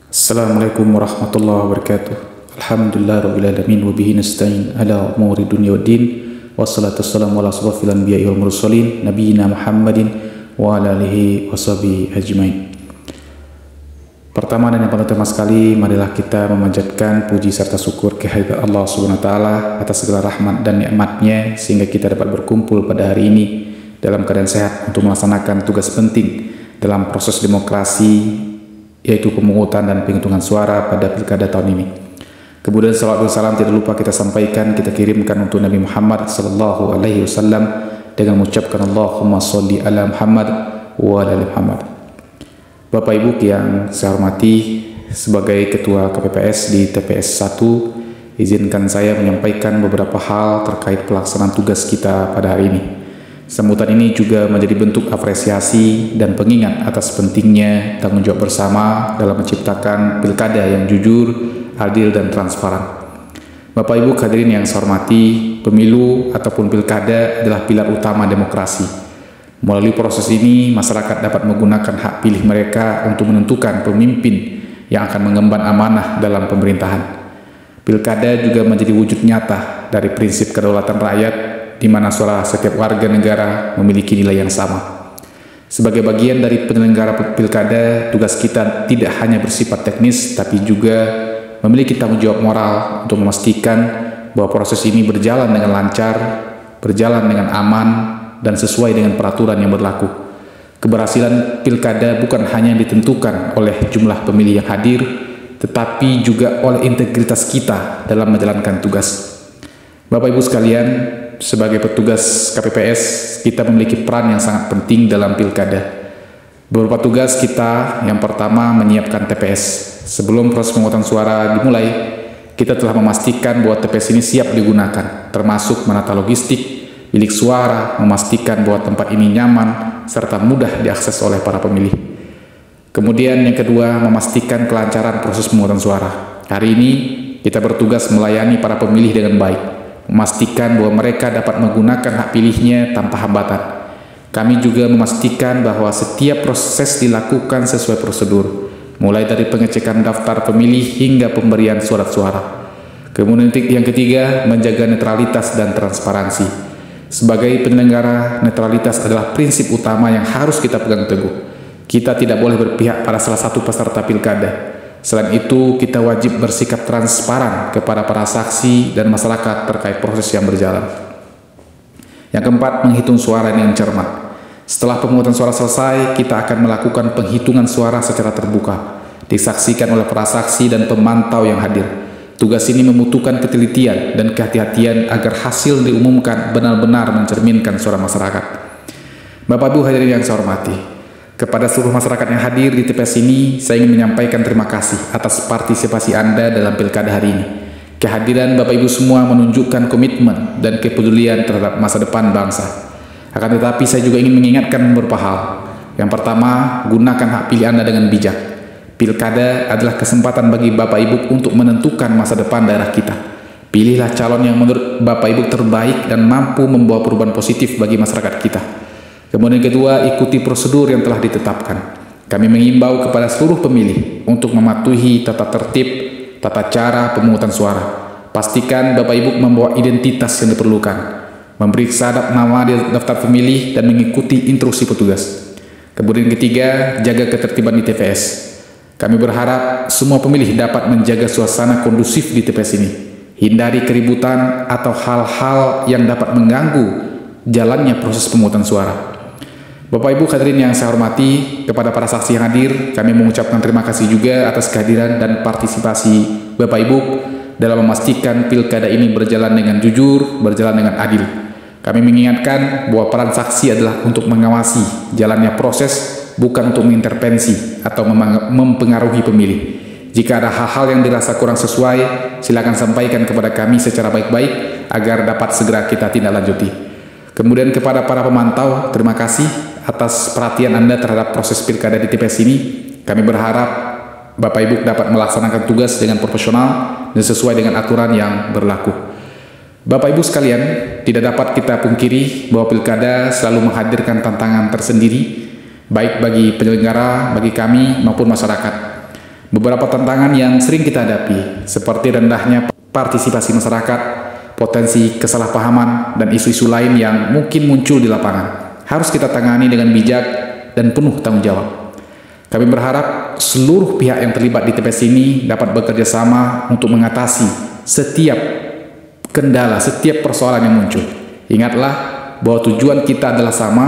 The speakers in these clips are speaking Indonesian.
Assalamualaikum warahmatullahi wabarakatuh. Alhamdulillahirrabbilalamin wa bihi nasta'in ala umuri dunya waddin. Wassalatu wassalamu ala asrofil anbiya'i wal mursalin nabiyina Muhammadin wa ala alihi washabihi ajmain. Pertama dan yang paling utama sekali, marilah kita memanjatkan puji serta syukur kehadirat Allah Subhanahu wa taala atas segala rahmat dan nikmat-Nya sehingga kita dapat berkumpul pada hari ini dalam keadaan sehat untuk melaksanakan tugas penting dalam proses demokrasi, yaitu pemungutan dan penghitungan suara pada pilkada tahun ini. Kemudian salawat dan salam tidak lupa kita sampaikan, kita kirimkan untuk Nabi Muhammad sallallahu alaihi wasallam dengan mengucapkan Allahumma sholli ala Muhammad wa ala ali Muhammad. Bapak Ibu yang saya hormati, sebagai Ketua KPPS di TPS 1, izinkan saya menyampaikan beberapa hal terkait pelaksanaan tugas kita pada hari ini. Sambutan ini juga menjadi bentuk apresiasi dan pengingat atas pentingnya tanggung jawab bersama dalam menciptakan pilkada yang jujur, adil, dan transparan. Bapak Ibu hadirin yang saya hormati, pemilu ataupun pilkada adalah pilar utama demokrasi. Melalui proses ini, masyarakat dapat menggunakan hak pilih mereka untuk menentukan pemimpin yang akan mengemban amanah dalam pemerintahan. Pilkada juga menjadi wujud nyata dari prinsip kedaulatan rakyat, di mana suara setiap warga negara memiliki nilai yang sama. Sebagai bagian dari penyelenggara pilkada, tugas kita tidak hanya bersifat teknis, tapi juga memiliki tanggung jawab moral untuk memastikan bahwa proses ini berjalan dengan lancar, berjalan dengan aman, dan sesuai dengan peraturan yang berlaku. Keberhasilan pilkada bukan hanya ditentukan oleh jumlah pemilih yang hadir, tetapi juga oleh integritas kita dalam menjalankan tugas. Bapak Ibu sekalian, sebagai petugas KPPS, kita memiliki peran yang sangat penting dalam pilkada. Beberapa tugas kita, yang pertama menyiapkan TPS. Sebelum proses pemungutan suara dimulai, kita telah memastikan bahwa TPS ini siap digunakan, termasuk menata logistik, bilik suara, memastikan bahwa tempat ini nyaman, serta mudah diakses oleh para pemilih. Kemudian yang kedua, memastikan kelancaran proses pemungutan suara. Hari ini, kita bertugas melayani para pemilih dengan baik, memastikan bahwa mereka dapat menggunakan hak pilihnya tanpa hambatan. Kami juga memastikan bahwa setiap proses dilakukan sesuai prosedur, mulai dari pengecekan daftar pemilih hingga pemberian surat suara. Kemudian yang ketiga, menjaga netralitas dan transparansi. Sebagai penyelenggara, netralitas adalah prinsip utama yang harus kita pegang teguh. Kita tidak boleh berpihak pada salah satu peserta pilkada. Selain itu, kita wajib bersikap transparan kepada para saksi dan masyarakat terkait proses yang berjalan. Yang keempat, menghitung suara dengan cermat. Setelah pemungutan suara selesai, kita akan melakukan penghitungan suara secara terbuka, disaksikan oleh para saksi dan pemantau yang hadir. Tugas ini membutuhkan ketelitian dan kehati-hatian agar hasil diumumkan benar-benar mencerminkan suara masyarakat. Bapak Ibu hadirin yang saya hormati, kepada seluruh masyarakat yang hadir di TPS ini, saya ingin menyampaikan terima kasih atas partisipasi Anda dalam pilkada hari ini. Kehadiran Bapak Ibu semua menunjukkan komitmen dan kepedulian terhadap masa depan bangsa. Akan tetapi saya juga ingin mengingatkan beberapa hal. Yang pertama, gunakan hak pilih Anda dengan bijak. Pilkada adalah kesempatan bagi Bapak Ibu untuk menentukan masa depan daerah kita. Pilihlah calon yang menurut Bapak Ibu terbaik dan mampu membawa perubahan positif bagi masyarakat kita. Kemudian kedua, ikuti prosedur yang telah ditetapkan. Kami mengimbau kepada seluruh pemilih untuk mematuhi tata tertib, tata cara pemungutan suara. Pastikan Bapak Ibu membawa identitas yang diperlukan, memeriksa nama di daftar pemilih, dan mengikuti instruksi petugas. Kemudian ketiga, jaga ketertiban di TPS. Kami berharap semua pemilih dapat menjaga suasana kondusif di TPS ini. Hindari keributan atau hal-hal yang dapat mengganggu jalannya proses pemungutan suara. Bapak Ibu hadirin yang saya hormati, kepada para saksi yang hadir, kami mengucapkan terima kasih juga atas kehadiran dan partisipasi Bapak Ibu dalam memastikan pilkada ini berjalan dengan jujur, berjalan dengan adil. Kami mengingatkan bahwa peran saksi adalah untuk mengawasi jalannya proses, bukan untuk mengintervensi atau mempengaruhi pemilih. Jika ada hal-hal yang dirasa kurang sesuai, silakan sampaikan kepada kami secara baik-baik agar dapat segera kita tindak lanjuti. Kemudian kepada para pemantau, terima kasih atas perhatian Anda terhadap proses pilkada di TPS ini. Kami berharap Bapak Ibu dapat melaksanakan tugas dengan profesional dan sesuai dengan aturan yang berlaku. Bapak Ibu sekalian, tidak dapat kita pungkiri bahwa pilkada selalu menghadirkan tantangan tersendiri, baik bagi penyelenggara, bagi kami, maupun masyarakat. Beberapa tantangan yang sering kita hadapi, seperti rendahnya partisipasi masyarakat, potensi kesalahpahaman, dan isu-isu lain yang mungkin muncul di lapangan, harus kita tangani dengan bijak dan penuh tanggung jawab. Kami berharap seluruh pihak yang terlibat di TPS ini dapat bekerja sama untuk mengatasi setiap kendala, setiap persoalan yang muncul. Ingatlah bahwa tujuan kita adalah sama,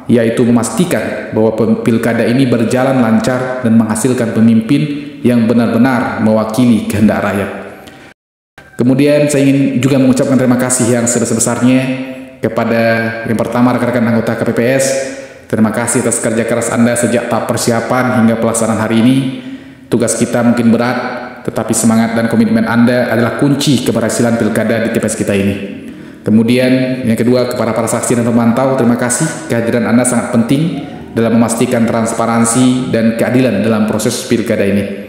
yaitu memastikan bahwa pilkada ini berjalan lancar dan menghasilkan pemimpin yang benar-benar mewakili kehendak rakyat. Kemudian saya ingin juga mengucapkan terima kasih yang sebesar-besarnya kepada yang pertama rekan-rekan anggota KPPS. Terima kasih atas kerja keras Anda sejak tahap persiapan hingga pelaksanaan hari ini. Tugas kita mungkin berat, tetapi semangat dan komitmen Anda adalah kunci keberhasilan pilkada di TPS kita ini. Kemudian yang kedua, kepada para saksi dan pemantau, terima kasih. Kehadiran Anda sangat penting dalam memastikan transparansi dan keadilan dalam proses pilkada ini.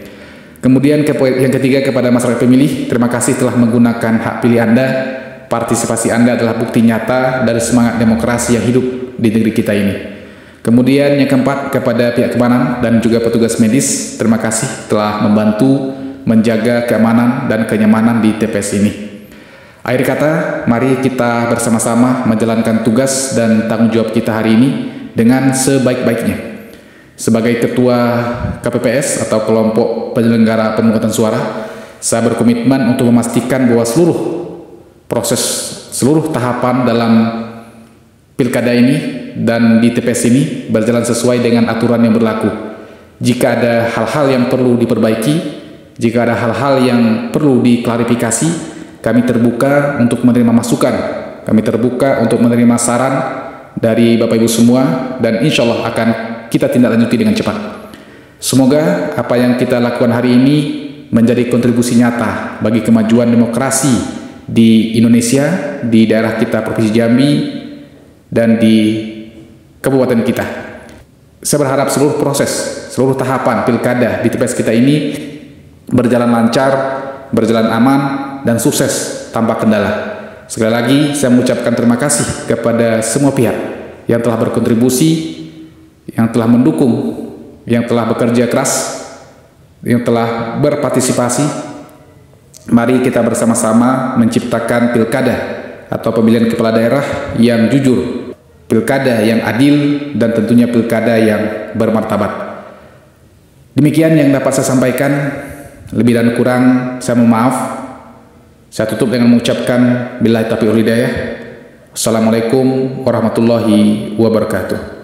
Kemudian yang ketiga, kepada masyarakat pemilih, terima kasih telah menggunakan hak pilih Anda. Partisipasi Anda adalah bukti nyata dari semangat demokrasi yang hidup di negeri kita ini. Kemudian yang keempat, kepada pihak keamanan dan juga petugas medis, terima kasih telah membantu menjaga keamanan dan kenyamanan di TPS ini. Akhir kata, mari kita bersama-sama menjalankan tugas dan tanggung jawab kita hari ini dengan sebaik-baiknya. Sebagai Ketua KPPS atau Kelompok Penyelenggara Pemungutan Suara, saya berkomitmen untuk memastikan bahwa seluruh proses, seluruh tahapan dalam pilkada ini dan di TPS ini berjalan sesuai dengan aturan yang berlaku. Jika ada hal-hal yang perlu diperbaiki, jika ada hal-hal yang perlu diklarifikasi, kami terbuka untuk menerima masukan, kami terbuka untuk menerima saran dari Bapak Ibu semua, dan insya Allah akan kita tindak lanjuti dengan cepat. Semoga apa yang kita lakukan hari ini menjadi kontribusi nyata bagi kemajuan demokrasi di Indonesia, di daerah kita Provinsi Jambi, dan di kabupaten kita. Saya berharap seluruh proses, seluruh tahapan pilkada di TPS kita ini berjalan lancar, berjalan aman, dan sukses tanpa kendala. Sekali lagi saya mengucapkan terima kasih kepada semua pihak yang telah berkontribusi, yang telah mendukung, yang telah bekerja keras, yang telah berpartisipasi. Mari kita bersama-sama menciptakan pilkada atau pemilihan kepala daerah yang jujur, pilkada yang adil, dan tentunya pilkada yang bermartabat. Demikian yang dapat saya sampaikan. Lebih dan kurang saya mohon maaf. Saya tutup dengan mengucapkan billahi taufiq wal hidayah. Assalamualaikum warahmatullahi wabarakatuh.